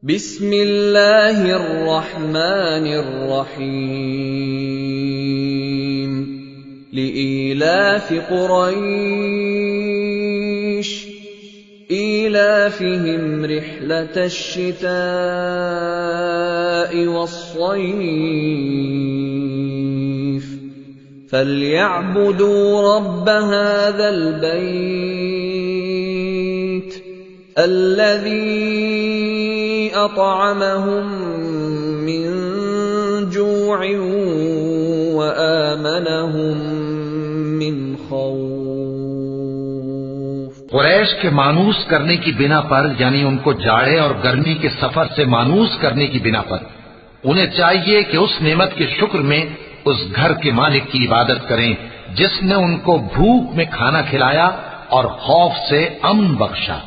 बिस्मिल्लाहिर रहमानिर रहीम लिईलाफि कुरैश ईलाफिहिम रिह्लतश शिताइ वस्सैफ फल्यअबुदू रब्ब हाज़ल बैत अल्लज़ी अतअमहुम मिन जूअइन व आमनहुम मिन खौफ। कुरैश के मानूस करने की बिना पर, यानी उनको जाड़े और गर्मी के सफर से मानूस करने की बिना पर, उन्हें चाहिए कि उस नेमत के शुक्र में उस घर के मालिक की इबादत करें जिसने उनको भूख में खाना खिलाया और खौफ से अमन बख्शा।